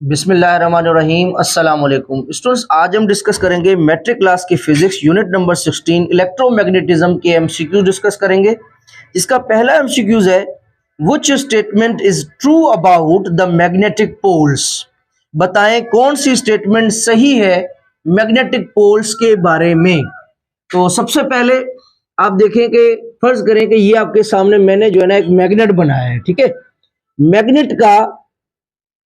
बिस्मिल्लाहिर्रहमानिर्रहीम अस्सलाम वालेकुम स्टूडेंट्स। आज हम डिस्कस करेंगे मैट्रिक क्लास की फिजिक्स यूनिट नंबर 16 इलेक्ट्रोमैग्नेटिज्म के एमसीक्यू डिस्कस करेंगे। इसका पहला एमसीक्यूज है which statement is true about the magnetic poles. बताएं कौन सी स्टेटमेंट सही है मैग्नेटिक पोल्स के बारे में। तो सबसे पहले आप देखें कि फर्ज करें कि ये आपके सामने मैंने जो है ना एक मैग्नेट बनाया है, ठीक है। मैग्नेट का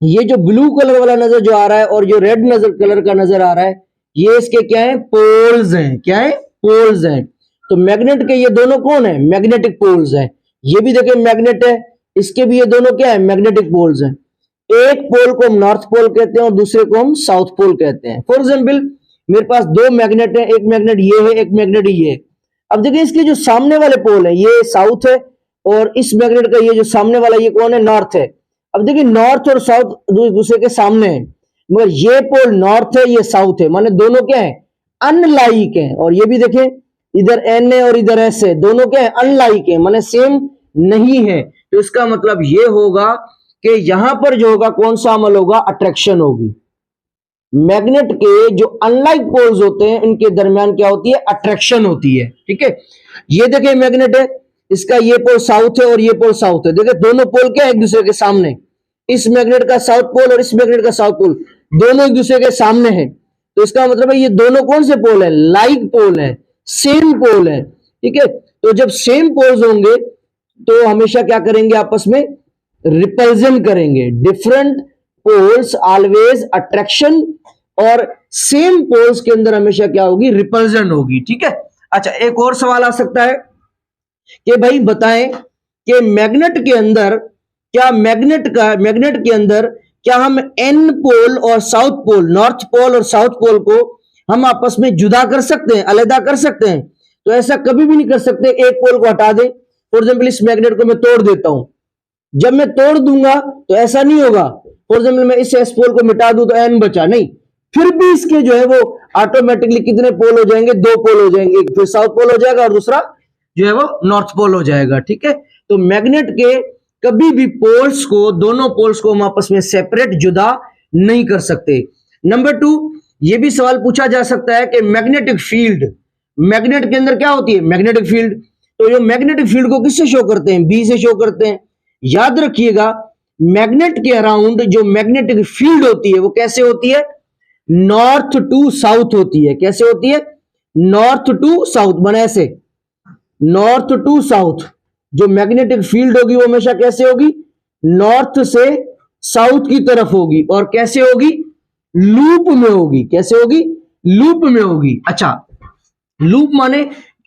ये जो ब्लू कलर वाला नजर जो आ रहा है और जो रेड नजर कलर का नजर आ रहा है, ये इसके क्या है, पोल्स हैं। क्या है, पोल्स हैं। तो मैग्नेट के ये दोनों कौन है, मैग्नेटिक पोल्स हैं। ये भी देखिए मैग्नेट है, इसके भी ये दोनों क्या है, मैग्नेटिक पोल्स हैं। एक पोल को हम नॉर्थ पोल कहते हैं और दूसरे को हम साउथ पोल कहते हैं। फॉर एग्जाम्पल मेरे पास दो मैग्नेट है, एक मैग्नेट ये है, एक मैग्नेट ये है। अब देखिए इसके जो सामने वाले पोल है ये साउथ है और इस मैग्नेट का ये जो सामने वाला ये कौन है, नॉर्थ है। अब देखिए नॉर्थ और साउथ दूसरे के सामने है, मगर ये पोल नॉर्थ है, ये साउथ है, माने दोनों क्या है, अनलाइक है। और ये भी देखें इधर एन है और इधर एस है, दोनों क्या है, अनलाइक है, माने सेम नहीं है। तो इसका मतलब ये होगा कि यहां पर जो होगा कौन सा अमल होगा, अट्रैक्शन होगी। मैग्नेट के जो अनलाइक पोल्स होते हैं इनके दरमियान क्या होती है, अट्रैक्शन होती है, ठीक है। ये देखिए मैग्नेट है, इसका ये पोल साउथ है और ये पोल साउथ है। देखिए दोनों पोल क्या है, एक दूसरे के सामने। इस मैग्नेट का साउथ पोल और इस मैग्नेट का साउथ पोल दोनों एक दूसरे के सामने हैं। तो इसका मतलब है ये दोनों कौन से पोल है, लाइक पोल है, सेम पोल है, ठीक है। तो जब सेम पोल्स होंगे तो हमेशा क्या करेंगे, आपस में रिपल्जन करेंगे। डिफरेंट पोल्स ऑलवेज अट्रैक्शन और सेम पोल्स के अंदर हमेशा क्या होगी, रिपल्जन होगी, ठीक है। अच्छा, एक और सवाल आ सकता है कि भाई बताएं कि मैग्नेट के अंदर क्या मैग्नेट के अंदर क्या हम एन पोल और साउथ पोल, नॉर्थ पोल और साउथ पोल को हम आपस में जुदा कर सकते हैं, अलग कर सकते हैं? तो ऐसा कभी भी नहीं कर सकते। एक पोल को हटा दें, फॉर एग्जाम्पल इस मैग्नेट को मैं तोड़ देता हूं, जब मैं तोड़ दूंगा तो ऐसा नहीं होगा। फॉर एग्जाम्पल मैं इस एस पोल को मिटा दूं तो एन बचा नहीं, फिर भी इसके जो है वो ऑटोमेटिकली कितने पोल हो जाएंगे, दो पोल हो जाएंगे। एक फिर साउथ पोल हो जाएगा और दूसरा जो है वो नॉर्थ पोल हो जाएगा, ठीक है। तो मैग्नेट के कभी भी पोल्स को, दोनों पोल्स को हम आपस में सेपरेट, जुदा नहीं कर सकते। नंबर 2, यह भी सवाल पूछा जा सकता है कि मैग्नेटिक फील्ड, मैग्नेट के अंदर क्या होती है, मैग्नेटिक फील्ड। तो जो मैग्नेटिक फील्ड को किससे शो करते हैं, बी से शो करते हैं। याद रखिएगा मैग्नेट के अराउंड जो मैग्नेटिक फील्ड होती है वो कैसे होती है, नॉर्थ टू साउथ होती है। कैसे होती है, नॉर्थ टू साउथ, बने ऐसे, नॉर्थ टू साउथ। जो मैग्नेटिक फील्ड होगी वो हमेशा कैसे होगी, नॉर्थ से साउथ की तरफ होगी। और कैसे होगी, लूप में होगी। कैसे होगी, लूप में होगी। अच्छा, लूप माने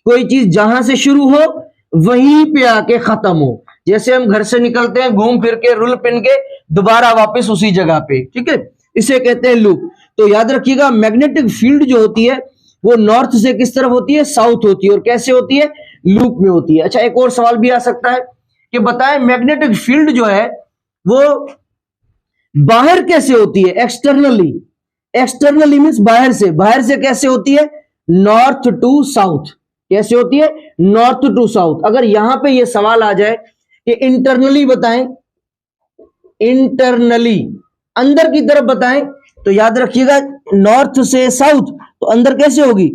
कोई चीज जहां से शुरू हो वहीं पे आके खत्म हो। जैसे हम घर से निकलते हैं घूम फिर के, रुल पिन के, दोबारा वापस उसी जगह पे, ठीक है, इसे कहते हैं लूप। तो याद रखिएगा मैग्नेटिक फील्ड जो होती है वो नॉर्थ से किस तरफ होती है, साउथ होती है। और कैसे होती है, लूप में होती है। अच्छा, एक और सवाल भी आ सकता है कि बताएं मैग्नेटिक फील्ड जो है वो बाहर कैसे होती है, एक्सटर्नली। एक्सटर्नली मींस बाहर से। बाहर से कैसे होती है, नॉर्थ टू साउथ। कैसे होती है, नॉर्थ टू साउथ। अगर यहां पे ये सवाल आ जाए कि इंटरनली बताएं, इंटरनली अंदर की तरफ बताएं, तो याद रखिएगा नॉर्थ से साउथ, तो अंदर कैसे होगी,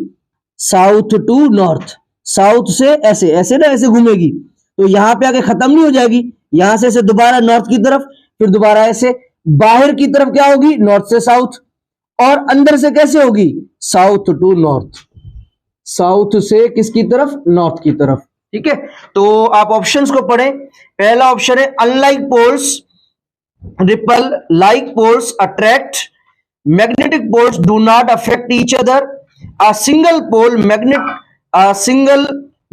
साउथ टू नॉर्थ। साउथ से ऐसे ऐसे ना, ऐसे घूमेगी, तो यहां पे आके खत्म नहीं हो जाएगी, यहां से ऐसे दोबारा नॉर्थ की तरफ, फिर दोबारा ऐसे बाहर की तरफ क्या होगी, नॉर्थ से साउथ। और अंदर से कैसे होगी, साउथ टू नॉर्थ। साउथ से किसकी तरफ, नॉर्थ की तरफ, ठीक है। तो आप ऑप्शंस को पढ़ें। पहला ऑप्शन है unlike poles repel, like poles attract, magnetic poles do not affect each other, a single pole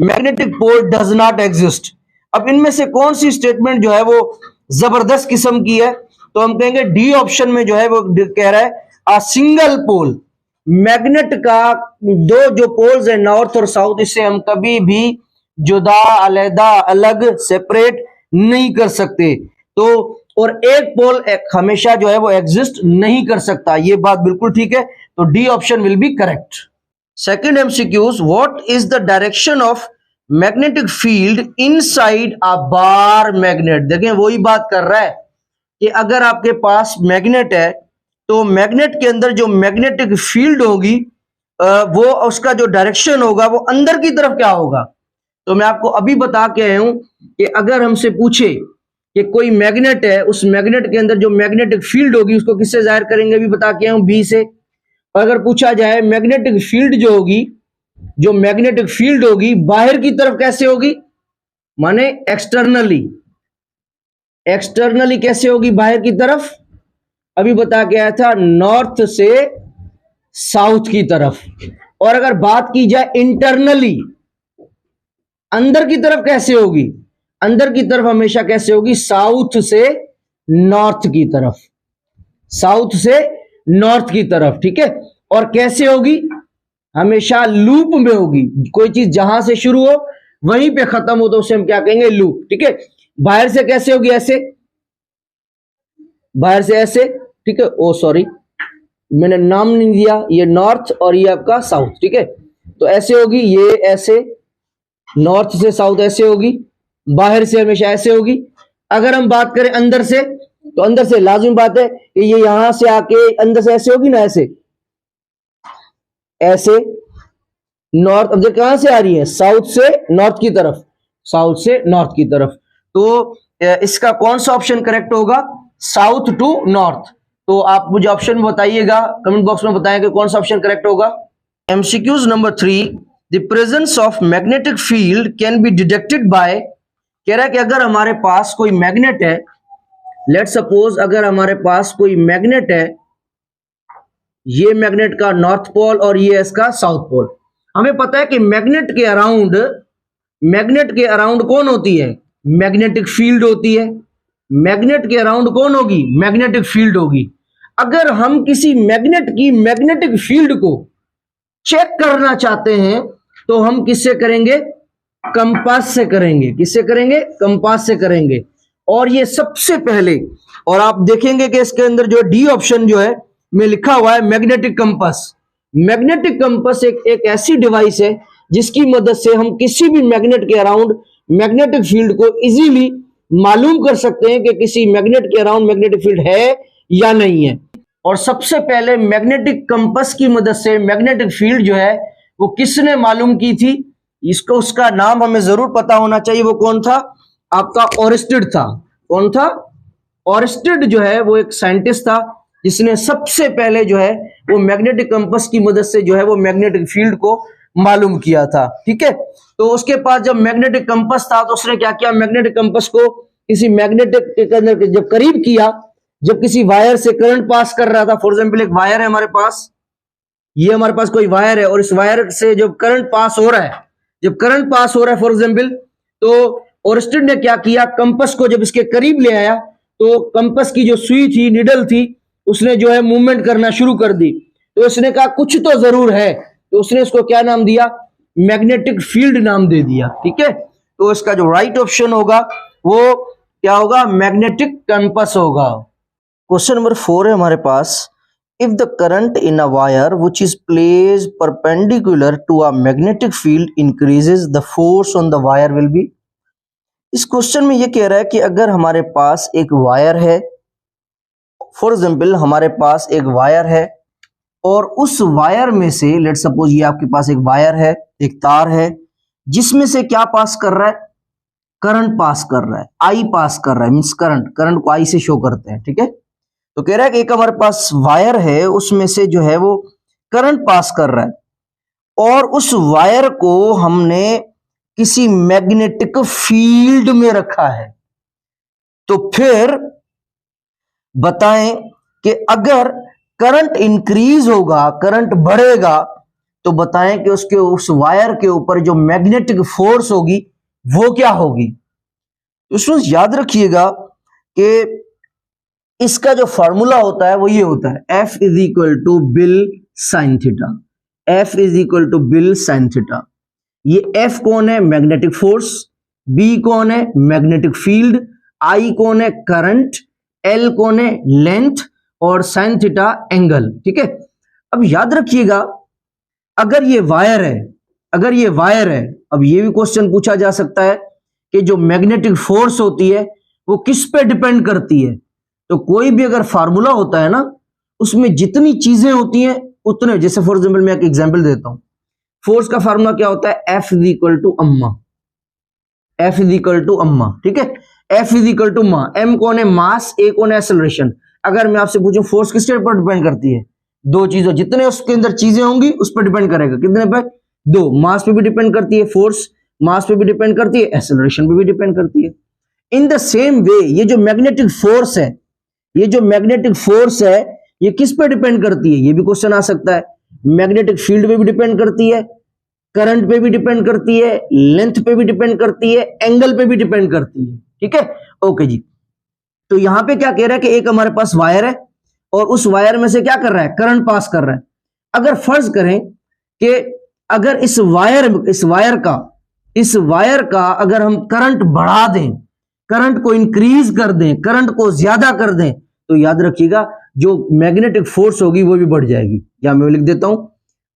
magnetic pole does not exist. अब इनमें से कौन सी स्टेटमेंट जो है वो जबरदस्त किस्म की है, तो हम कहेंगे डी ऑप्शन में जो है वो कह रहा है अ सिंगल पोल। मैग्नेट का दो जो पोल्स है नॉर्थ और साउथ, इससे हम कभी भी जुदा, अलग अलग, सेपरेट नहीं कर सकते। तो और एक पोल हमेशा जो है वो एग्जिस्ट नहीं कर सकता, ये बात बिल्कुल ठीक है। तो D option will be correct. Second MCQs, what is the direction of magnetic field inside a bar magnet. देखें वही बात कर रहा है कि अगर आपके पास मैग्नेट है तो मैग्नेट के अंदर जो मैग्नेटिक फील्ड होगी वो उसका जो डायरेक्शन होगा वो अंदर की तरफ क्या होगा। तो मैं आपको अभी बता के आया हूं कि अगर हमसे पूछे कि कोई मैग्नेट है, उस मैग्नेट के अंदर जो मैग्नेटिक फील्ड होगी उसको किससे जाहिर करेंगे, अभी बता के आया हूं, बी से। और अगर पूछा जाए मैग्नेटिक फील्ड जो होगी, जो मैग्नेटिक फील्ड होगी बाहर की तरफ कैसे होगी, माने एक्सटर्नली। एक्सटर्नली कैसे होगी बाहर की तरफ, अभी बता के आया था, नॉर्थ से साउथ की तरफ। और अगर बात की जाए इंटरनली, अंदर की तरफ कैसे होगी, अंदर की तरफ हमेशा कैसे होगी, साउथ से नॉर्थ की तरफ, साउथ से नॉर्थ की तरफ, ठीक है। और कैसे होगी, हमेशा लूप में होगी। कोई चीज जहां से शुरू हो वहीं पे खत्म हो तो उसे हम क्या कहेंगे, लूप, ठीक है। बाहर से कैसे होगी, ऐसे, बाहर से ऐसे, ठीक है। ओ सॉरी, मैंने नाम नहीं दिया, ये नॉर्थ और ये आपका साउथ, ठीक है। तो ऐसे होगी, ये ऐसे, नॉर्थ से साउथ ऐसे होगी, बाहर से हमेशा ऐसे होगी। अगर हम बात करें अंदर से, तो अंदर से लाजिम बात है कि ये यहां से आके अंदर से ऐसे होगी ना, ऐसे ऐसे, नॉर्थ। अब कहां से आ रही है, साउथ से नॉर्थ की तरफ, साउथ से नॉर्थ की तरफ। तो इसका कौन सा ऑप्शन करेक्ट होगा, साउथ टू नॉर्थ। तो आप मुझे ऑप्शन बताइएगा, कमेंट बॉक्स में बताएंगे कौन सा ऑप्शन करेक्ट होगा। MCQs number 3, the presence of magnetic field can be detected by, कह रहा है कि अगर हमारे पास कोई मैग्नेट है, लेट सपोज अगर हमारे पास कोई मैग्नेट है, ये मैग्नेट का नॉर्थ पोल और ये इसका साउथ पोल। हमें पता है कि मैग्नेट के अराउंड कौन होती है, मैग्नेटिक फील्ड होती है। मैग्नेट के अराउंड कौन होगी, मैग्नेटिक फील्ड होगी। अगर हम किसी मैग्नेट की मैग्नेटिक फील्ड को चेक करना चाहते हैं तो हम किससे करेंगे, कंपास से करेंगे। किससे करेंगे, कंपास से करेंगे। और ये सबसे पहले, और आप देखेंगे कि इसके अंदर जो डी ऑप्शन जो है में लिखा हुआ है मैग्नेटिक कंपास। मैग्नेटिक कंपास एक ऐसी डिवाइस है जिसकी मदद से हम किसी भी मैग्नेट के अराउंड मैग्नेटिक फील्ड को इजीली मालूम कर सकते हैं कि किसी मैग्नेट के अराउंड मैग्नेटिक फील्ड है या नहीं है। और सबसे पहले मैग्नेटिक कंपास की मदद से मैग्नेटिक फील्ड जो है वो किसने मालूम की थी, इसको उसका नाम हमें जरूर पता होना चाहिए। वो कौन था, आपका ओरिस्टिड था। कौन था, ओरिस्टिड जो है वो एक साइंटिस्ट था जिसने सबसे पहले जो है वो मैग्नेटिक कंपास की मदद से जो है वो मैग्नेटिक फील्ड को मालूम किया था, ठीक है। तो उसके पास जब मैग्नेटिक कंपास था तो उसने क्या किया, मैग्नेटिक कंपास को किसी मैग्नेटिक के अंदर जब करीब किया, जब किसी वायर से करंट पास कर रहा था, फॉर एग्जाम्पल एक वायर है हमारे पास, ये हमारे पास कोई वायर है और इस वायर से जब करंट पास हो रहा है, जब करंट पास हो रहा है फॉर एग्जाम्पल, तो ओरिस्टिड ने क्या किया, कंपास को जब इसके करीब ले आया तो कंपास की जो सुई थी, निडल थी, उसने जो है मूवमेंट करना शुरू कर दी। तो उसने कहा कुछ तो जरूर है, तो उसने इसको क्या नाम दिया, मैग्नेटिक फील्ड नाम दे दिया, ठीक है। तो इसका जो राइट ऑप्शन होगा वो क्या होगा, मैग्नेटिक कंपास होगा। क्वेश्चन नंबर 4 है हमारे पास, if the current in a wire which is placed perpendicular to a magnetic field increases the force on the wire will be. इस क्वेश्चन में ये कह रहा है कि अगर हमारे पास एक वायर है, फॉर एग्जाम्पल हमारे पास एक वायर है और उस वायर में से, लेट सपोज ये आपके पास एक वायर है, एक तार है जिसमें से क्या पास कर रहा है, करंट पास कर रहा है, आई पास कर रहा है, मींस करंट को आई से शो करते हैं, ठीक है। तो कह रहा है कि एक हमारे पास वायर है, उसमें से जो है वो करंट पास कर रहा है और उस वायर को हमने किसी मैग्नेटिक फील्ड में रखा है। तो फिर बताएं कि अगर करंट इंक्रीज होगा, करंट बढ़ेगा, तो बताएं कि उसके उस वायर के ऊपर जो मैग्नेटिक फोर्स होगी वो क्या होगी। उसमें याद रखिएगा कि इसका जो फॉर्मूला होता है वो ये होता है, F is equal to BIL sine theta. F is equal to BIL sine theta. ये F कौन है, मैग्नेटिक फोर्स, B कौन है, मैग्नेटिक फील्ड, I कौन है, करंट, L कौन है, लेंथ, और साइन थीटा एंगल, ठीक है। अब याद रखिएगा अगर ये वायर है, अगर ये वायर है, अब ये भी क्वेश्चन पूछा जा सकता है कि जो मैग्नेटिक फोर्स होती है वो किस पे डिपेंड करती है। तो कोई भी अगर फार्मूला होता है ना, उसमें जितनी चीजें होती हैं उतने, जैसे फॉर एग्जाम्पल मैं एक एग्जाम्पल देता हूं, फोर्स का फार्मूला क्या होता है, F इज इक्वल टू अम्मा, F इज इक्वल टू अम्मा, ठीक है, F इज इक्वल टू मा, M कौन है, मास, A कौन है, एक्सेलरेशन। अगर मैं आपसे पूछूं फोर्स किस पर डिपेंड करती है, दो चीजों, जितने उसके अंदर चीजें होंगी उस पर डिपेंड करेगा, कितने पे, दो, मास पे भी डिपेंड करती है फोर्स, मास पे भी डिपेंड करती है, एक्सेलरेशन पे भी डिपेंड करती है। इन द सेम वे ये जो मैग्नेटिक फोर्स है, ये जो मैग्नेटिक फोर्स है ये किस पे डिपेंड करती है, ये भी क्वेश्चन आ सकता है। मैग्नेटिक फील्ड पे भी डिपेंड करती है, करंट पे भी डिपेंड करती है, लेंथ पे भी डिपेंड करती है, एंगल पे भी डिपेंड करती है, ठीक है, ओके जी। तो यहां पे क्या कह रहा है कि एक हमारे पास वायर है और उस वायर में से क्या कर रहा है, करंट पास कर रहा है। अगर फर्ज करें कि अगर इस वायर का अगर हम करंट बढ़ा दें, करंट को इंक्रीज कर दें, करंट को ज्यादा कर दें, तो याद रखिएगा जो मैग्नेटिक फोर्स होगी वो भी बढ़ जाएगी। या मैं लिख देता हूं,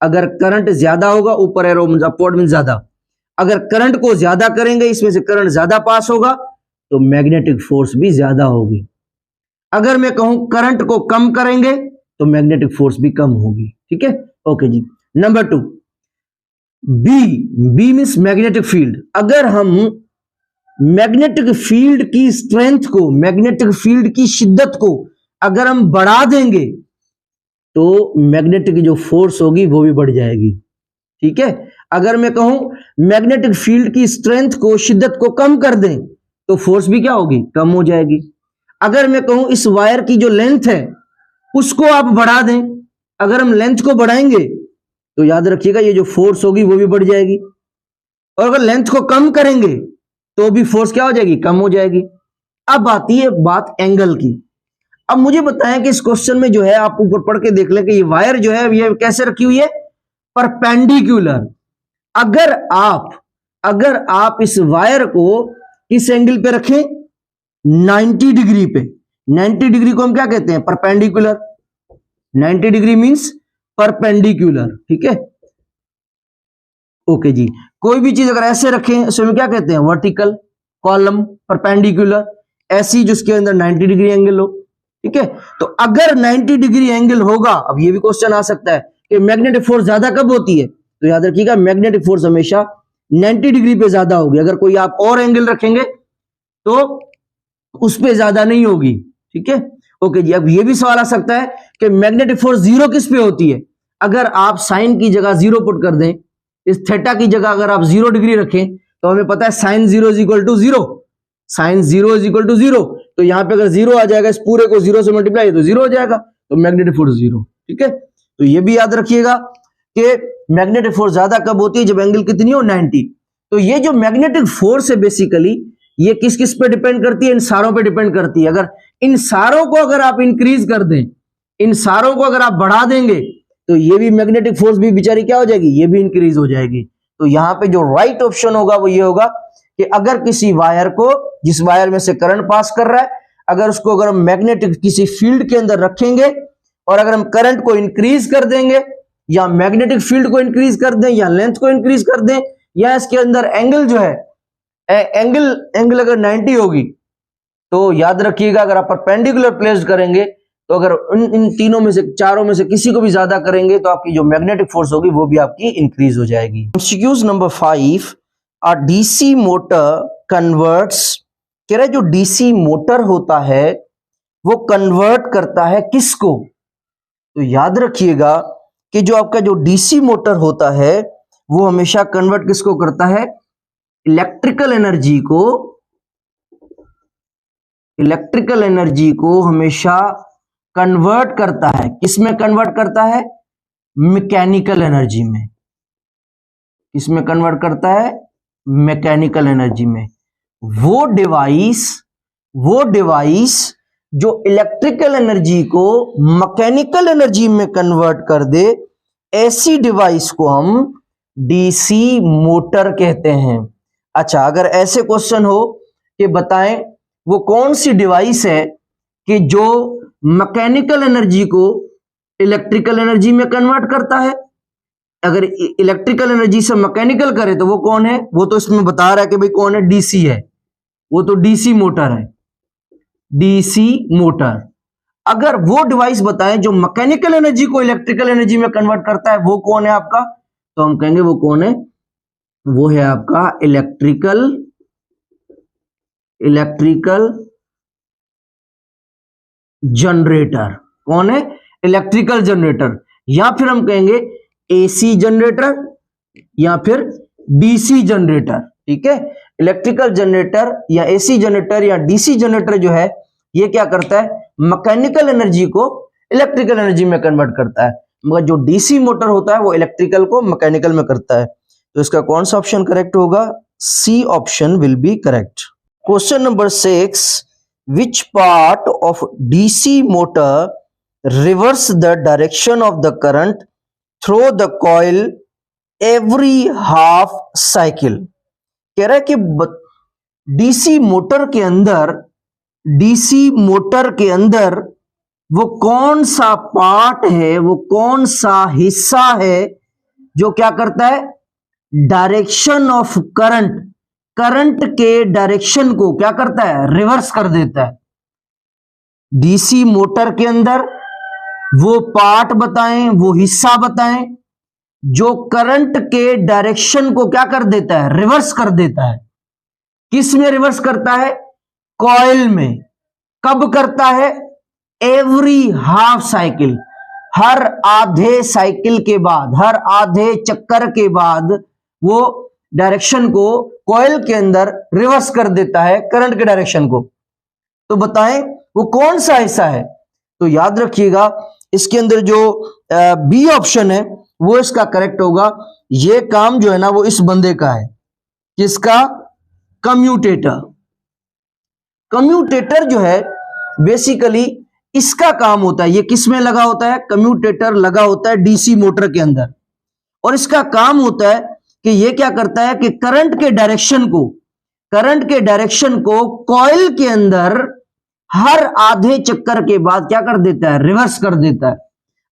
अगर करंट ज्यादा होगा, ऊपर एरो अपवर्ड मीन ज्यादा, अगर करंट को ज्यादा करेंगे, इसमें से करंट ज्यादा पास होगा तो मैग्नेटिक फोर्स भी ज्यादा होगी। अगर मैं कहूं करंट को कम करेंगे तो मैग्नेटिक फोर्स भी कम होगी, ठीक है, ओके जी। Number 2, b means magnetic field. अगर हम मैग्नेटिक फील्ड की स्ट्रेंथ को, मैग्नेटिक फील्ड की शिद्दत को अगर हम बढ़ा देंगे तो मैग्नेटिक जो फोर्स होगी वो भी बढ़ जाएगी, ठीक है। अगर मैं कहूं मैग्नेटिक फील्ड की स्ट्रेंथ को, शिद्दत को कम कर दें तो फोर्स भी क्या होगी, कम हो जाएगी। अगर मैं कहूं इस वायर की जो लेंथ है उसको आप बढ़ा दें, अगर हम लेंथ को बढ़ाएंगे तो याद रखिएगा ये जो फोर्स होगी वो भी बढ़ जाएगी। और अगर लेंथ को कम करेंगे तो भी फोर्स क्या हो जाएगी, कम हो जाएगी। अब आती है बात एंगल की। अब मुझे बताएं कि इस क्वेश्चन में जो है, आप ऊपर पढ़ के देख लें कि ये वायर जो है ये कैसे रखी हुई है, परपेंडिकुलर। अगर आप इस वायर को किस एंगल पे रखें, 90 डिग्री पे। 90 डिग्री को हम क्या कहते हैं, परपेंडिकुलर। 90 डिग्री मींस परपेंडिकुलर, ठीक है, ओके जी। कोई भी चीज अगर ऐसे रखें उसमें क्या कहते हैं, वर्टिकल कॉलम, परपेंडिकुलर, ऐसी जिसके अंदर 90 डिग्री एंगल हो, ठीक है। तो अगर 90 डिग्री एंगल होगा, अब ये भी क्वेश्चन आ सकता है कि मैग्नेटिक फोर्स ज्यादा कब होती है, तो याद रखिएगा मैग्नेटिक फोर्स हमेशा 90 डिग्री पे ज्यादा होगी। अगर कोई आप और एंगल रखेंगे तो उस पे ज्यादा नहीं होगी, ठीक है, ओके जी। अब ये भी सवाल आ सकता है कि मैग्नेटिक फोर्स जीरो किस पे होती है। अगर आप साइन की जगह जीरो पुट कर दें, इस थीटा की जगह अगर आप 0 डिग्री रखें तो हमें पता है sine 0 is equal to 0, sine 0 is equal to 0। तो यहां पे अगर 0 आ जाएगा, इस पूरे को 0 से मल्टीप्लाई तो 0 हो जाएगा, तो मैग्नेटिक फोर्स 0, ठीक है। तो ये भी याद रखिएगा कि मैग्नेटिक फोर्स ज्यादा कब होती है, जब एंगल कितनी हो, 90। तो ये जो मैग्नेटिक फोर्स है बेसिकली ये किस किस पे डिपेंड करती है, इन सारों पे डिपेंड करती है। अगर इन सारों को अगर आप इंक्रीज कर दें, इन सारों को अगर आप बढ़ा देंगे तो ये भी मैग्नेटिक फोर्स भी बेचारी क्या हो जाएगी, ये भी इंक्रीज हो जाएगी। तो यहां पे जो राइट ऑप्शन होगा वो ये होगा कि अगर किसी वायर को, जिस वायर में से करंट पास कर रहा है, अगर उसको अगर हम मैग्नेटिक किसी फील्ड के अंदर रखेंगे और अगर हम करंट को इंक्रीज कर देंगे या मैग्नेटिक फील्ड को इंक्रीज कर दें या लेंथ को इंक्रीज कर दें या इसके अंदर एंगल जो है, एंगल अगर 90 होगी तो याद रखिएगा अगर आप परपेंडिकुलर प्लेस करेंगे तो अगर इन तीनों में से, चारों में से किसी को भी ज्यादा करेंगे तो आपकी जो मैग्नेटिक फोर्स होगी वो भी आपकी इंक्रीज हो जाएगी। MCQs number 5, a DC motor converts, कह रहा है जो डीसी मोटर होता है वो कन्वर्ट करता है किसको। तो याद रखिएगा कि जो आपका जो डीसी मोटर होता है वो हमेशा कन्वर्ट किसको करता है, इलेक्ट्रिकल एनर्जी को हमेशा कन्वर्ट करता है, किसमें कन्वर्ट करता है, मैकेनिकल एनर्जी में। किसमें कन्वर्ट करता है, मैकेनिकल एनर्जी में। वो डिवाइस जो इलेक्ट्रिकल एनर्जी को मैकेनिकल एनर्जी में कन्वर्ट कर दे, ऐसी डिवाइस को हम डीसी मोटर कहते हैं। अच्छा, अगर ऐसे क्वेश्चन हो कि बताएं वो कौन सी डिवाइस है कि जो मैकेनिकल एनर्जी को इलेक्ट्रिकल एनर्जी में कन्वर्ट करता है, अगर इलेक्ट्रिकल एनर्जी से मैकेनिकल करे तो वो कौन है, वो तो इसमें बता रहा है कि भाई कौन है, डीसी है, वो तो डीसी मोटर है, डीसी मोटर। अगर वो डिवाइस बताएं जो मैकेनिकल एनर्जी को इलेक्ट्रिकल एनर्जी में कन्वर्ट करता है, वो कौन है आपका? तो हम कहेंगे वो कौन है? वो है आपका इलेक्ट्रिकल जनरेटर। कौन है? Electrical generator. या फिर हम कहेंगे एसी जनरेटर या फिर डीसी जनरेटर। ठीक है, इलेक्ट्रिकल जनरेटर या एसी जनरेटर या डीसी जनरेटर जो है ये क्या करता है? मैकेनिकल एनर्जी को इलेक्ट्रिकल एनर्जी में कन्वर्ट करता है, मगर जो डीसी मोटर होता है वो इलेक्ट्रिकल को मैकेनिकल में करता है। तो इसका कौन सा ऑप्शन करेक्ट होगा? C option will be correct. Question number 6, which part of DC motor reverse the direction of the current through the coil every half cycle? कह रहा है कि डीसी मोटर के अंदर वो कौन सा पार्ट है, वो कौन सा हिस्सा है जो क्या करता है? डायरेक्शन ऑफ करंट के डायरेक्शन को क्या करता है? रिवर्स कर देता है। डीसी मोटर के अंदर वो पार्ट बताएं, वो हिस्सा बताएं जो करंट के डायरेक्शन को क्या कर देता है? रिवर्स कर देता है। किस में रिवर्स करता है? कॉइल में। कब करता है? एवरी हाफ साइकिल, हर आधे साइकिल के बाद, हर आधे चक्कर के बाद वो डायरेक्शन को कॉइल के अंदर रिवर्स कर देता है, करंट के डायरेक्शन को। तो बताएं वो कौन सा हिस्सा है? तो याद रखिएगा इसके अंदर जो बी ऑप्शन है वो इसका करेक्ट होगा। ये काम जो है ना वो इस बंदे का है। किसका? कम्यूटेटर। कम्यूटेटर जो है बेसिकली इसका काम होता है, ये किस में लगा होता है? कम्यूटेटर लगा होता है डीसी मोटर के अंदर, और इसका काम होता है कि ये क्या करता है कि करंट के डायरेक्शन को कॉइल के अंदर हर आधे चक्कर के बाद क्या कर देता है? रिवर्स कर देता है।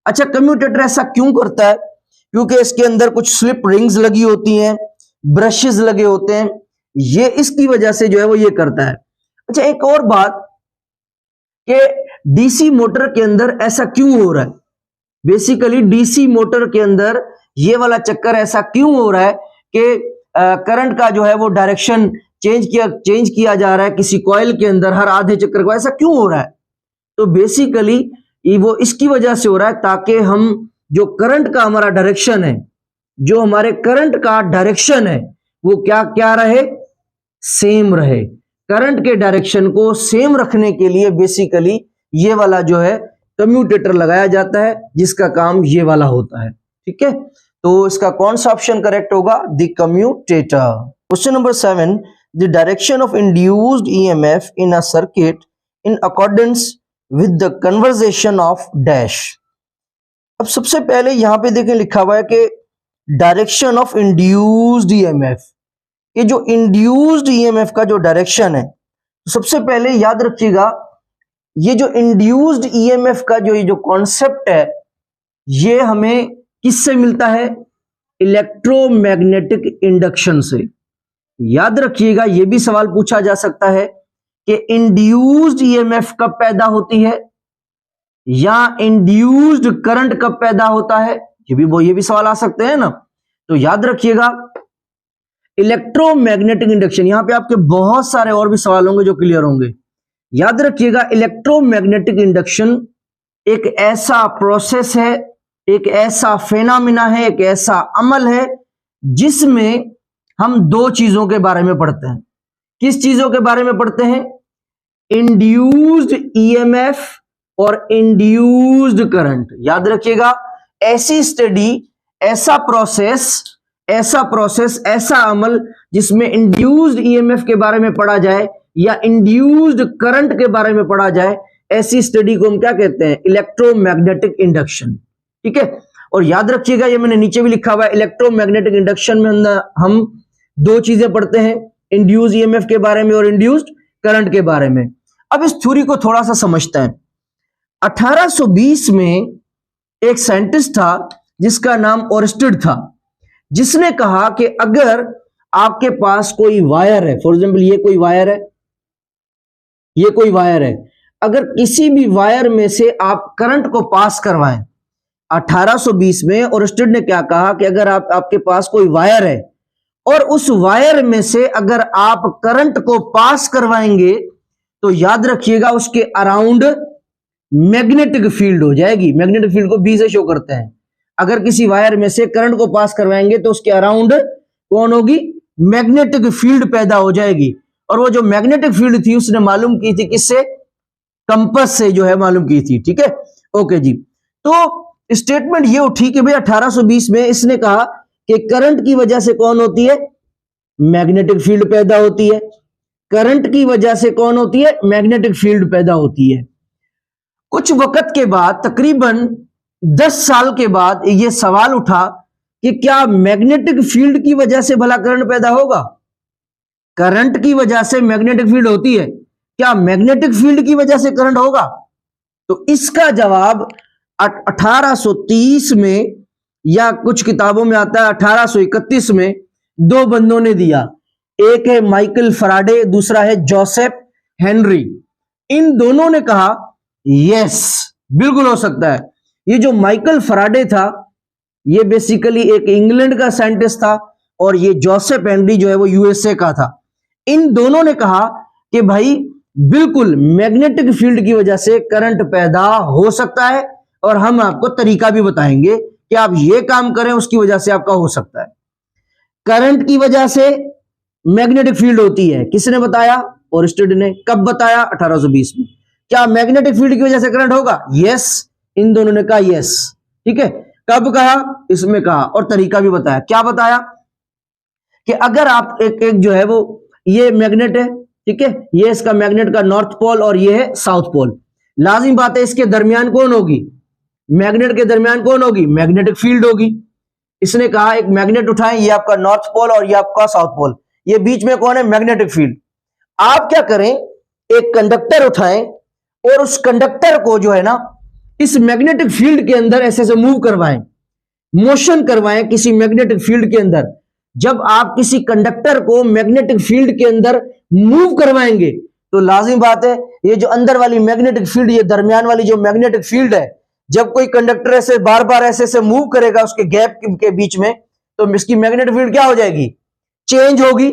अच्छा, कम्यूटेटर ऐसा क्यों करता है? क्योंकि इसके अंदर कुछ स्लिप रिंग्स लगी होती हैं, ब्रशेस लगे होते हैं, ये इसकी वजह से जो है वो ये करता है। अच्छा, एक और बात कि डीसी मोटर के अंदर ऐसा क्यों हो रहा है? बेसिकली डीसी मोटर के अंदर ये वाला चक्कर ऐसा क्यों हो रहा है कि करंट का जो है वो डायरेक्शन चेंज किया जा रहा है किसी कॉइल के अंदर हर आधे चक्कर को? ऐसा क्यों हो रहा है? तो बेसिकली वो इसकी वजह से हो रहा है ताकि हम जो करंट का हमारा डायरेक्शन है, जो हमारे करंट का डायरेक्शन है वो क्या रहे? सेम रहे। करंट के डायरेक्शन को सेम रखने के लिए बेसिकली ये वाला जो है कम्यूटेटर लगाया जाता है, जिसका काम ये वाला होता है। ठीक है, तो इसका कौन सा ऑप्शन करेक्ट होगा? The commutator. Question number 7, the direction of induced EMF in a circuit in accordance with the conversation of dash. अब सबसे पहले यहां पे देखें लिखा हुआ है कि डायरेक्शन ऑफ इंड्यूस्ड ईएमएफ। ये जो इंड्यूस्ड ईएमएफ का जो डायरेक्शन है, तो सबसे पहले याद रखिएगा ये जो इंड्यूस्ड ईएमएफ का ये जो कॉन्सेप्ट है ये हमें किससे मिलता है? इलेक्ट्रोमैग्नेटिक इंडक्शन से। याद रखिएगा ये भी सवाल पूछा जा सकता है कि इंड्यूस्ड ईएमएफ कब पैदा होती है या इंड्यूस्ड करंट कब पैदा होता है, ये भी सवाल आ सकते हैं ना। तो याद रखिएगा इलेक्ट्रोमैग्नेटिक इंडक्शन, यहां पे आपके बहुत सारे और भी सवाल होंगे जो क्लियर होंगे। याद रखिएगा इलेक्ट्रोमैग्नेटिक इंडक्शन एक ऐसा प्रोसेस है, एक ऐसा फेनोमेना है, एक ऐसा अमल है जिसमें हम दो चीजों के बारे में पढ़ते हैं। किस चीजों के बारे में पढ़ते हैं? इंड्यूस्ड ईएमएफ और इंड्यूस्ड करंट। याद रखिएगा ऐसी स्टडी, ऐसा प्रोसेस, ऐसा अमल जिसमें इंड्यूस्ड ईएमएफ के बारे में पढ़ा जाए या इंड्यूस्ड करंट के बारे में पढ़ा जाए, ऐसी स्टडी को हम क्या कहते हैं? Electromagnetic induction. ठीक है, और याद रखिएगा ये मैंने नीचे भी लिखा हुआ है, इलेक्ट्रोमैग्नेटिक इंडक्शन में हम दो चीजें पढ़ते हैं, इंड्यूस्ड ईएमएफ के बारे में और इंड्यूस्ड करंट के बारे में। अब इस थ्योरी को थोड़ा सा समझते हैं। 1820 में एक साइंटिस्ट था जिसका नाम ओरस्टेड था, जिसने कहा कि अगर आपके पास कोई वायर है, फॉर एग्जाम्पल ये कोई वायर है, अगर किसी भी वायर में से आप करंट को पास करवाएं 1820 में, और स्टूड ने क्या कहा कि अगर आपके पास कोई वायर है और उस वायर में से अगर आप करंट को पास करवाएंगे तो याद रखिएगा उसके अराउंड मैग्नेटिक फील्ड हो जाएगी। मैग्नेटिक फील्ड को बी से शो करते हैं। अगर किसी वायर में से करंट को पास करवाएंगे तो उसके अराउंड कौन होगी, मैग्नेटिक फील्ड पैदा हो जाएगी। और वो जो मैग्नेटिक फील्ड थी उसने मालूम की थी किससे, कंपास से जो है मालूम की थी। ठीक है, ओके जी। तो स्टेटमेंट ये उठी कि भाई 1820 में इसने कहा कि करंट की वजह से कौन होती है, मैग्नेटिक फील्ड पैदा होती है। करंट की वजह से कौन होती है, मैग्नेटिक फील्ड पैदा होती है। कुछ वक्त के बाद, तकरीबन 10 साल के बाद यह सवाल उठा कि क्या मैग्नेटिक फील्ड की वजह से भला करंट पैदा होगा। करंट की वजह से मैग्नेटिक फील्ड होती है, क्या मैग्नेटिक फील्ड की वजह से करंट होगा। तो इसका जवाब 1830 में या कुछ किताबों में आता है 1831 में दो बंदों ने दिया। एक है माइकल फराडे, दूसरा है जोसेफ हेनरी। इन दोनों ने कहा यस बिल्कुल हो सकता है। ये जो माइकल फराडे था ये बेसिकली एक इंग्लैंड का साइंटिस्ट था और ये जोसेफ हेनरी जो है वो यूएसए का था। इन दोनों ने कहा कि भाई बिल्कुल मैग्नेटिक फील्ड की वजह से करंट पैदा हो सकता है और हम आपको तरीका भी बताएंगे कि आप ये काम करें उसकी वजह से आपका हो सकता है। करंट की वजह से मैग्नेटिक फील्ड होती है, किसने बताया, ओरस्टेड ने। कब बताया, 1820 में। क्या मैग्नेटिक फील्ड की वजह से करंट होगा, यस। इन दोनों ने कहा यस। ठीक है, कब कहा, इसमें कहा, और तरीका भी बताया। क्या बताया कि अगर आप एक जो है वो ये मैग्नेट है, ठीक है, ये इसका मैग्नेट का नॉर्थ पोल और ये है साउथ पोल। लाजिम बात है इसके दरमियान कौन होगी, मैग्नेट के दरमियान कौन होगी, मैग्नेटिक फील्ड होगी। इसने कहा एक मैग्नेट उठाएं, ये आपका नॉर्थ पोल और ये आपका साउथ पोल, ये बीच में कौन है, मैग्नेटिक फील्ड। आप क्या करें, एक कंडक्टर उठाएं और उस कंडक्टर को जो है ना इस मैग्नेटिक फील्ड के अंदर ऐसे से मूव करवाएं, मोशन करवाएं किसी मैग्नेटिक फील्ड के अंदर। जब आप किसी कंडक्टर को मैग्नेटिक फील्ड के अंदर मूव करवाएंगे तो लाजिम बात है ये जो अंदर वाली मैग्नेटिक फील्ड, ये दरमियान वाली जो मैग्नेटिक फील्ड है, जब कोई कंडक्टर ऐसे बार बार ऐसे मूव करेगा उसके गैप के बीच में, तो इसकी मैग्नेटिक फील्ड क्या हो जाएगी, चेंज होगी।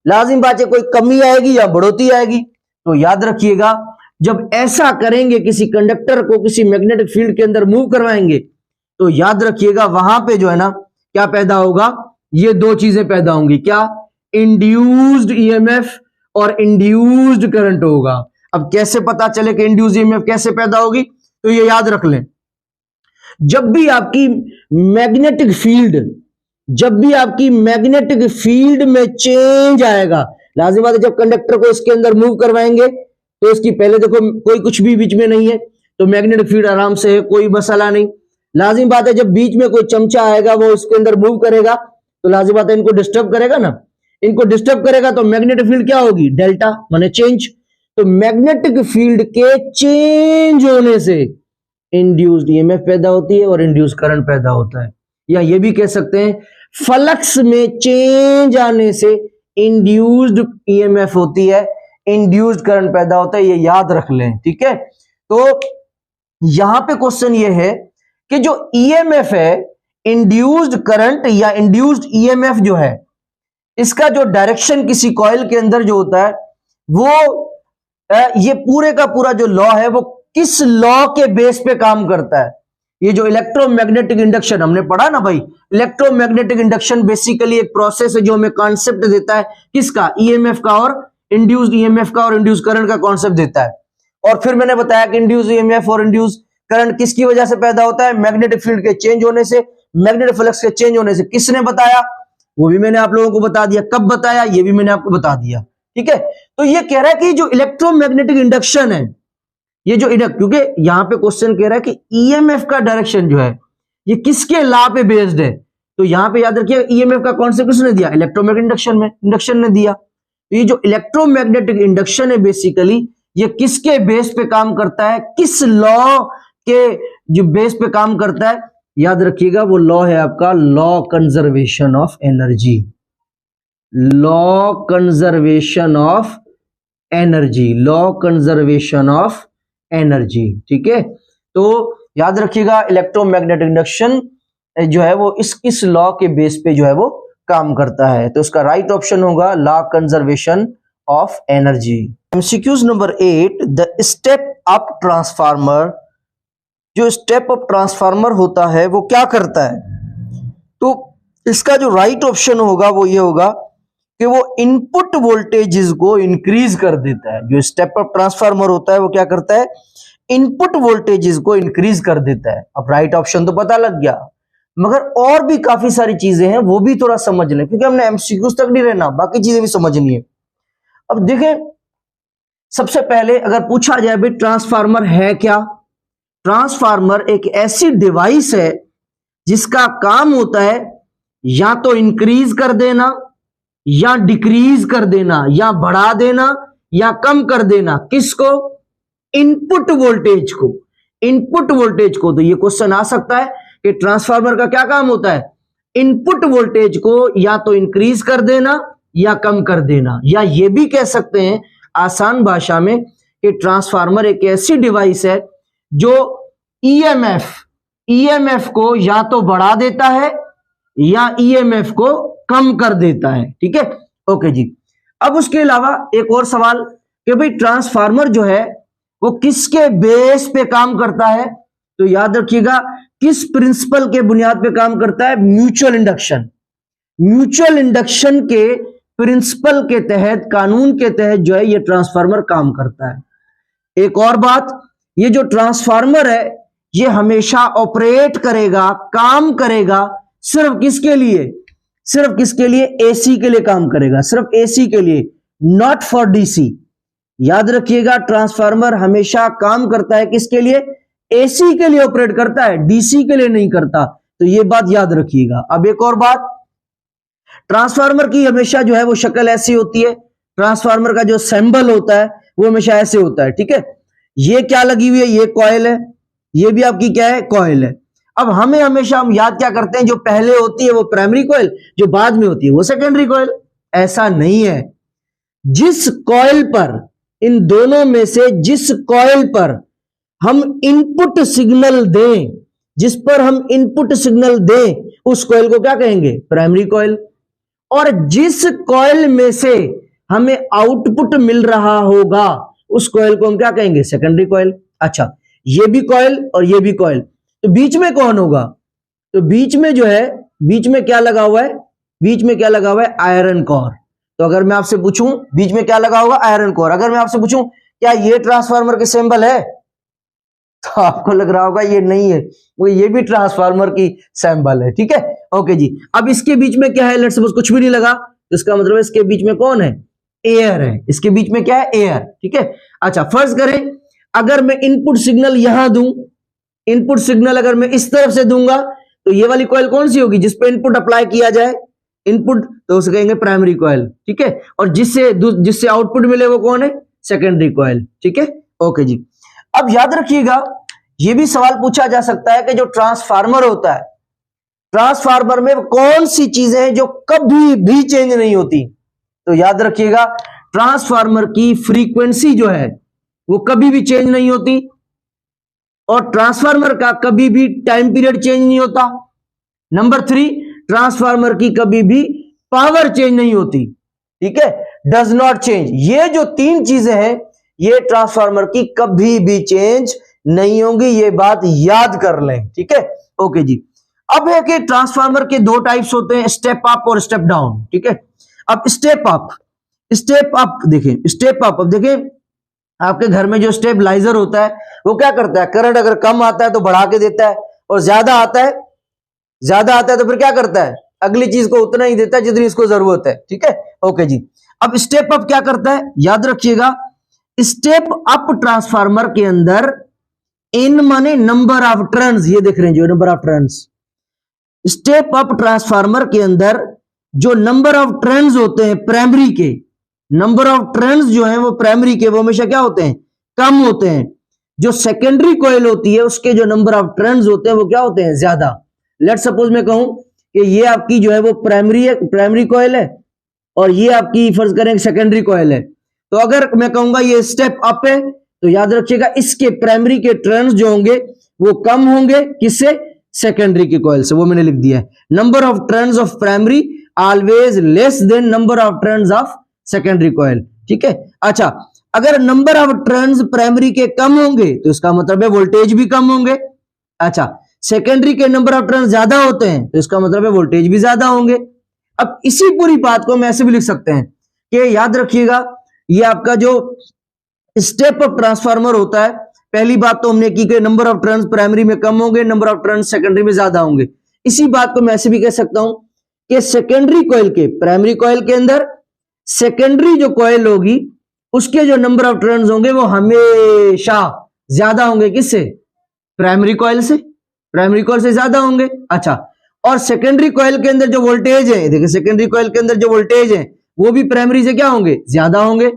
लाजिम बात है कोई कमी आएगी या बढ़ोतरी आएगी। तो याद रखिएगा जब ऐसा करेंगे, किसी कंडक्टर को किसी मैग्नेटिक फील्ड के अंदर मूव करवाएंगे, तो याद रखिएगा वहां पे जो है ना क्या पैदा होगा, ये दो चीजें पैदा होंगी। क्या, इंड्यूस्ड ईएमएफ और इंड्यूस्ड करंट होगा। अब कैसे पता चले कि इंड्यूस्ड ईएमएफ कैसे पैदा होगी, तो ये याद रख लें, जब भी आपकी मैग्नेटिक फील्ड में चेंज आएगा, लाजिम बात है जब कंडक्टर को इसके अंदर मूव करवाएंगे तो इसकी पहले देखो कोई कुछ भी बीच में नहीं है तो मैग्नेटिक फील्ड आराम से है, कोई मसला नहीं। लाजिम बात है जब बीच में कोई चमचा आएगा वो इसके अंदर मूव करेगा तो लाजिम बात है इनको डिस्टर्ब करेगा ना, इनको डिस्टर्ब करेगा तो मैग्नेटिक फील्ड क्या होगी, डेल्टा, माने चेंज। तो मैग्नेटिक फील्ड के चेंज होने से इंड्यूस्ड ईएमएफ पैदा होती है और इंड्यूस्ड करंट पैदा होता है। या ये भी कह सकते हैं फ्लक्स में चेंज आने से इंड्यूस्ड ईएमएफ होती है, इंड्यूस्ड करंट पैदा होता है, ये याद रख लें। ठीक है, तो यहां पे क्वेश्चन ये है कि जो ईएमएफ है, इंड्यूस्ड करंट या इंड्यूस्ड ईएमएफ जो है, इसका जो डायरेक्शन किसी कॉइल के अंदर जो होता है वो ये पूरे का पूरा जो लॉ है वो किस लॉ के बेस पे काम करता है। ये जो इलेक्ट्रोमैग्नेटिक इंडक्शन हमने पढ़ा ना भाई, इलेक्ट्रोमैग्नेटिक इंडक्शन बेसिकली एक प्रोसेस है जो हमें कॉन्सेप्ट देता है किसका, ईएमएफ का और इंड्यूस्ड ईएमएफ का और इंड्यूस्ड करंट का कॉन्सेप्ट देता है। और फिर मैंने बताया कि इंड्यूस्ड ईएमएफ और इंड्यूस्ड करंट किसकी वजह से पैदा होता है, मैग्नेटिक फील्ड के चेंज होने से, मैग्नेटिक फ्लक्स के चेंज होने से। किसने बताया, वो भी मैंने आप लोगों को बता दिया। कब बताया, ये भी मैंने आपको बता दिया। ठीक है, तो ये कह रहा है कि जो इलेक्ट्रोमैग्नेटिक इंडक्शन है, ये जो क्योंकि यहां पे क्वेश्चन कह रहा है कि ईएमएफ का डायरेक्शन जो है ये किसके लॉ पे बेस्ड है, तो यहां पे याद रखिए ईएमएफ का कॉन्सेप्ट किसने दिया, इलेक्ट्रोमैग्नेटिक इंडक्शन ने दिया। तो ये जो इलेक्ट्रोमैग्नेटिक इंडक्शन है बेसिकली ये किसके बेस पे काम करता है, किस लॉ के जो बेस पे काम करता है, याद रखिएगा वो लॉ है आपका law conservation of energy. Law conservation of energy, law conservation of energy. ठीक है, तो याद रखिएगा इलेक्ट्रोमैग्नेटिक इंडक्शन जो है वो इस लॉ के बेस पे जो है वो काम करता है। तो उसका राइट ऑप्शन होगा law conservation of energy. MCQs number 8, the step up transformer, जो स्टेप अप ट्रांसफार्मर होता है वो क्या करता है? तो इसका जो राइट ऑप्शन होगा वो ये होगा कि वो इनपुट वोल्टेजेस को इंक्रीज कर देता है। जो स्टेप अप ट्रांसफार्मर होता है वो क्या करता है? इनपुट वोल्टेजेस को इंक्रीज कर देता है। अब राइट ऑप्शन तो पता लग गया, मगर और भी काफी सारी चीजें हैं वो भी थोड़ा समझ लें, क्योंकि हमने एमसीक्यूज तक नहीं रहना, बाकी चीजें भी समझनी है। अब देखें, सबसे पहले अगर पूछा जाए भाई ट्रांसफार्मर है क्या? ट्रांसफार्मर एक ऐसी डिवाइस है जिसका काम होता है या तो इंक्रीज कर देना, या डिक्रीज कर देना, या बढ़ा देना, या कम कर देना। किसको? इनपुट वोल्टेज को। इनपुट वोल्टेज को। तो ये क्वेश्चन आ सकता है कि ट्रांसफार्मर का क्या काम होता है? इनपुट वोल्टेज को या तो इंक्रीज कर देना या कम कर देना। या ये भी कह सकते हैं आसान भाषा में कि ट्रांसफार्मर एक ऐसी डिवाइस है जो ईएमएफ को या तो बढ़ा देता है या ईएमएफ को कम कर देता है। ठीक है, ओके जी। अब उसके अलावा एक और सवाल कि भाई ट्रांसफार्मर जो है वो किसके बेस पे काम करता है? तो याद रखिएगा किस प्रिंसिपल के बुनियाद पे काम करता है? Mutual induction. म्यूचुअल इंडक्शन के प्रिंसिपल के तहत, कानून के तहत जो है ये ट्रांसफार्मर काम करता है। एक और बात, ये जो ट्रांसफार्मर है ये हमेशा ऑपरेट करेगा, काम करेगा सिर्फ किसके लिए? सिर्फ किसके लिए? एसी के लिए काम करेगा, सिर्फ एसी के लिए, नॉट फॉर डीसी। याद रखिएगा ट्रांसफार्मर हमेशा काम करता है किसके लिए? एसी के लिए ऑपरेट करता है, डीसी के लिए नहीं करता। तो ये बात याद रखिएगा। अब एक और बात, ट्रांसफार्मर की हमेशा जो है वो शक्ल ऐसी होती है, ट्रांसफार्मर का जो सिंबल होता है वो हमेशा ऐसे होता है। ठीक है, ये क्या लगी हुई है? ये कॉइल है, ये भी आपकी क्या है? कॉइल है। अब हमें हमेशा हम याद क्या करते हैं? जो पहले होती है वो प्राइमरी कॉइल, जो बाद में होती है वो सेकेंडरी कॉइल। ऐसा नहीं है। जिस कॉइल पर, इन दोनों में से जिस कॉइल पर हम इनपुट सिग्नल दें, जिस पर हम इनपुट सिग्नल दें, उस कॉइल को क्या कहेंगे? Primary coil. और जिस कॉइल में से हमें आउटपुट मिल रहा होगा उस कॉइल को हम क्या कहेंगे? Secondary coil. अच्छा, ये भी कॉइल और ये भी कॉइल, तो बीच में कौन होगा? तो बीच में जो है, बीच में क्या लगा हुआ है? बीच में क्या लगा हुआ है? Iron core. तो अगर मैं आपसे पूछूं बीच में क्या लगा होगा? Iron core. अगर मैं आपसे पूछूं क्या ये ट्रांसफार्मर के सिंबल है, तो आपको लग रहा होगा ये नहीं है, वो ये भी ट्रांसफार्मर की सिंबल है। ठीक है, ओके जी। अब इसके बीच में क्या है? लेट्स सपोज कुछ भी नहीं लगा, तो इसका मतलब इसके बीच में कौन है? एयर है। इसके बीच में क्या है? एयर। ठीक है, अच्छा फर्ज करें अगर मैं इनपुट सिग्नल यहां दूं, इनपुट सिग्नल अगर मैं इस तरफ से दूंगा, तो ये वाली कॉइल कौन सी होगी? जिस पे इनपुट अप्लाई किया जाए, इनपुट, तो उसे कहेंगे प्राइमरी कॉइल। ठीक है, और जिससे आउटपुट मिले वो कौन है? Secondary coil. ठीक है, ओके जी। अब याद रखिएगा ये भी सवाल पूछा जा सकता है कि जो ट्रांसफार्मर होता है, ट्रांसफार्मर में कौन सी चीजें हैं जो कभी भी चेंज नहीं होती? तो याद रखिएगा ट्रांसफार्मर की फ्रीक्वेंसी जो है वो कभी भी चेंज नहीं होती, और ट्रांसफार्मर का कभी भी टाइम पीरियड चेंज नहीं होता। नंबर 3, ट्रांसफार्मर की कभी भी पावर चेंज नहीं होती। ठीक है, डज नॉट चेंज। ये जो 3 चीजें हैं ये ट्रांसफार्मर की कभी भी चेंज नहीं होंगी, ये बात याद कर लें। ठीक है, ओके जी। अब है कि ट्रांसफार्मर के 2 टाइप्स होते हैं, स्टेप अप और स्टेप डाउन। ठीक है, अब स्टेप अप देखें, स्टेप अप, अब देखें आपके घर में जो स्टेबलाइजर होता है वो क्या करता है? करंट अगर कम आता है तो बढ़ा के देता है, और ज्यादा आता है तो फिर क्या करता है? अगली चीज को उतना ही देता है जितनी इसको जरूरत है। ठीक है, ओके जी। अब स्टेप अप क्या करता है? याद रखिएगा स्टेप अप ट्रांसफार्मर के अंदर इन माने नंबर ऑफ टर्न्स, ये देख रहे हैं जो number of turns, step up transformer के अंदर जो नंबर ऑफ टर्न्स होते हैं प्राइमरी के, नंबर ऑफ टर्न्स जो है वो प्राइमरी के वो हमेशा क्या होते हैं? कम होते हैं। जो सेकेंडरी कॉइल होती है उसके जो नंबर ऑफ टर्न्स होते हैं वो क्या होते हैं? ज्यादा। लेट सपोज मैं कहूं कि ये आपकी जो है वो प्राइमरी कॉइल है, और ये आपकी फर्ज करें सेकेंडरी कॉइल है। तो अगर मैं कहूंगा ये स्टेप अप है तो याद रखिएगा इसके प्राइमरी के टर्न्स जो होंगे वो कम होंगे किससे, सेकेंडरी के कॉइल से, वो मैंने लिख दिया है। Number of turns of primary always less than number of turns of secondary coil, ठीक है। अच्छा, अगर नंबर ऑफ टर्न्स प्राइमरी के कम होंगे तो इसका मतलब है वोल्टेज भी कम होंगे। अच्छा, सेकेंडरी के नंबर ऑफ टर्न्स ज्यादा होते हैं तो इसका मतलब है वोल्टेज भी ज्यादा होंगे। अब इसी पूरी बात को हम ऐसे भी लिख सकते हैं कि याद रखिएगा ये आपका जो स्टेप अप ट्रांसफार्मर होता है, पहली बात तो हमने की कि नंबर ऑफ टर्न्स प्राइमरी में कम होंगे, नंबर ऑफ टर्न्स सेकेंडरी में ज्यादा होंगे। इसी बात को मैं ऐसे भी कह सकता हूं कि सेकेंडरी कॉइल के प्राइमरी कॉइल के अंदर सेकेंडरी जो कॉइल होगी उसके जो नंबर ऑफ टर्न्स होंगे वो हमेशा ज्यादा होंगे किससे, प्राइमरी कॉइल से, प्राइमरी कॉइल से ज्यादा होंगे। अच्छा, और सेकेंडरी कॉइल के अंदर जो वोल्टेज है, देखिए सेकेंडरी कॉइल के अंदर जो वोल्टेज है वो भी प्राइमरी से क्या होंगे, ज्यादा होंगे।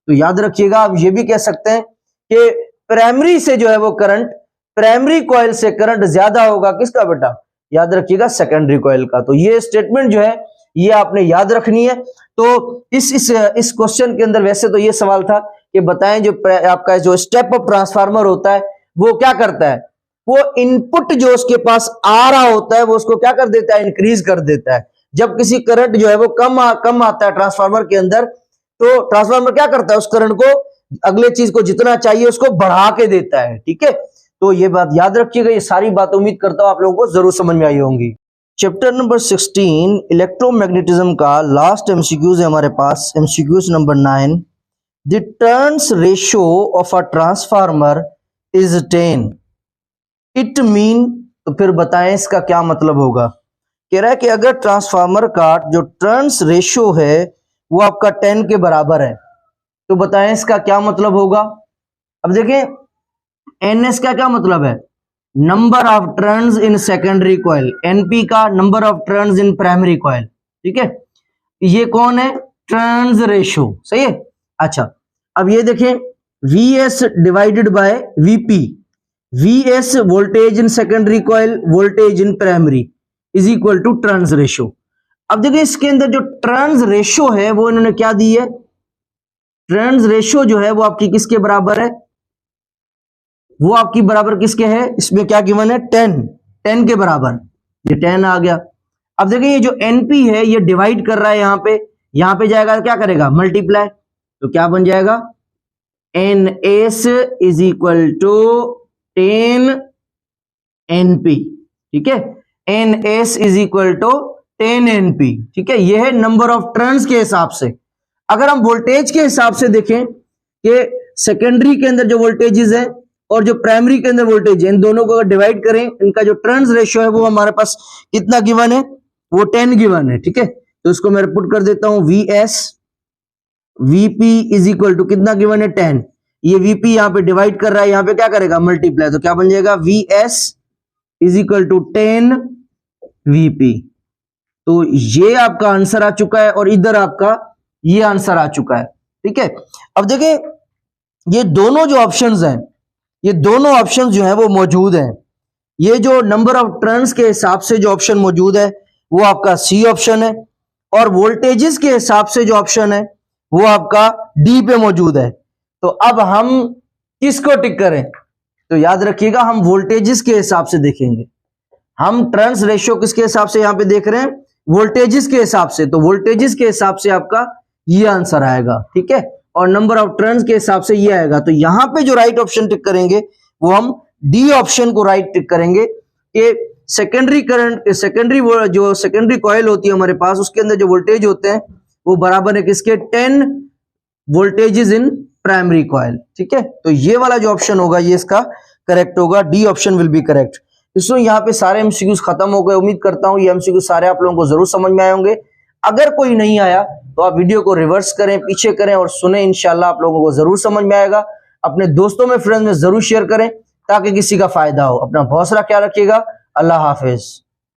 तो याद रखिएगा आप ये भी कह सकते हैं कि प्राइमरी से जो है वो करंट, प्राइमरी कॉइल से करंट ज्यादा होगा किसका बेटा, याद रखिएगा सेकेंडरी कॉइल का। तो ये स्टेटमेंट जो है ये आपने याद रखनी है। तो इस क्वेश्चन के अंदर वैसे तो ये सवाल था कि बताएं जो आपका जो स्टेप अप ट्रांसफार्मर होता है वो क्या करता है, वो इनपुट जो उसके पास आ रहा होता है वो उसको क्या कर देता है, इंक्रीज कर देता है। जब किसी करंट जो है वो कम आता है ट्रांसफार्मर के अंदर, तो ट्रांसफार्मर क्या करता है, उस करंट को, अगले चीज को जितना चाहिए उसको बढ़ा के देता है, ठीक है। तो ये बात याद रखिएगा, ये सारी बात उम्मीद करता हूं आप लोगों को जरूर समझ में आई होंगी। चैप्टर नंबर 16 इलेक्ट्रोमैग्नेटिज्म का लास्ट एमसीक्यूज है हमारे पास, MCQs number 9। The turns ratio of a transformer is 10, it mean, तो फिर बताएं इसका क्या मतलब होगा। कह रहा है कि अगर ट्रांसफार्मर का जो टर्न्स रेशियो है वो आपका 10 के बराबर है तो बताएं इसका क्या मतलब होगा। अब देखें एनएस का क्या मतलब है, number of turns in secondary coil, NP का number of turns in primary coil, ठीक है। ये कौन है, टर्न्स रेशियो, सही है। अच्छा, अब ये देखें VS divided by VP, VS voltage in secondary coil, voltage in primary is equal to turns ratio. अब देखिए इसके अंदर जो टर्न्स रेशियो है वो इन्होंने क्या दी है, टर्न्स रेशियो जो है वो आपकी किसके बराबर है, वो आपकी बराबर किसके है, इसमें क्या गिवन है, 10 के बराबर, ये 10 आ गया। अब देखिए ये जो एनपी है ये डिवाइड कर रहा है, यहां पे जाएगा क्या करेगा, मल्टीप्लाई, तो क्या बन जाएगा, N S is equal to 10 NP, ठीक है, N S is equal to 10 NP, ठीक है। ये है नंबर ऑफ टर्न्स के हिसाब से। अगर हम वोल्टेज के हिसाब से देखें कि सेकेंडरी के अंदर जो वोल्टेजेस है और जो प्राइमरी के अंदर वोल्टेज है, इन दोनों को अगर डिवाइड करें, इनका जो टर्न्स रेशियो है वो हमारे पास कितना गिवन है, वो 10 गिवन है, ठीक है। तो इसको मैं पुट कर देता हूं, V S VP is equal to कितना गिवन है, 10। ये वीपी यहां पे डिवाइड कर रहा है, यहां पे क्या करेगा, मल्टीप्लाई, तो क्या बन जाएगा, V S is equal to 10 VP. तो ये आपका आंसर आ चुका है और इधर आपका ये आंसर आ चुका है, ठीक है। अब देखिए ये दोनों जो ऑप्शंस हैं, ये दोनों ऑप्शंस जो हैं वो मौजूद हैं। ये जो नंबर ऑफ टर्न्स के हिसाब से जो ऑप्शन मौजूद है वो आपका सी ऑप्शन है, और वोल्टेजेस के हिसाब से जो ऑप्शन है वो आपका डी पे मौजूद है। तो अब हम किसको टिक करें, तो याद रखिएगा हम वोल्टेजेस के हिसाब से देखेंगे। हम टर्न्स रेशियो किसके हिसाब से यहां पे देख रहे हैं, वोल्टेजेस के हिसाब से, तो वोल्टेजेस के हिसाब से आपका ये आंसर आएगा, ठीक है। और नंबर ऑफ टर्न्स के हिसाब से ये आएगा। तो यहां पे जो राइट ऑप्शन टिक करेंगे वो हम डी ऑप्शन को राइट टिक करेंगे कि सेकेंडरी करंट, सेकेंडरी कॉइल होती है हमारे पास, उसके अंदर जो वोल्टेज होते हैं वो बराबर है किसके, 10 वोल्टेजेस इन प्राइमरी कॉइल, ठीक है। तो ये वाला जो ऑप्शन होगा ये इसका करेक्ट होगा, D option will be correct. इसमें यहाँ पे सारे एमसीक्यूज खत्म हो गए। उम्मीद करता हूँ ये एमसीक्यू सारे आप लोगों को जरूर समझ में आए होंगे। अगर कोई नहीं आया तो आप वीडियो को रिवर्स करें, पीछे करें और सुने, इंशाल्लाह आप लोगों को जरूर समझ में आएगा। अपने दोस्तों में, फ्रेंड्स में जरूर शेयर करें ताकि किसी का फायदा हो। अपना बहुत सारा ख्याल रखिएगा। अल्लाह हाफिज।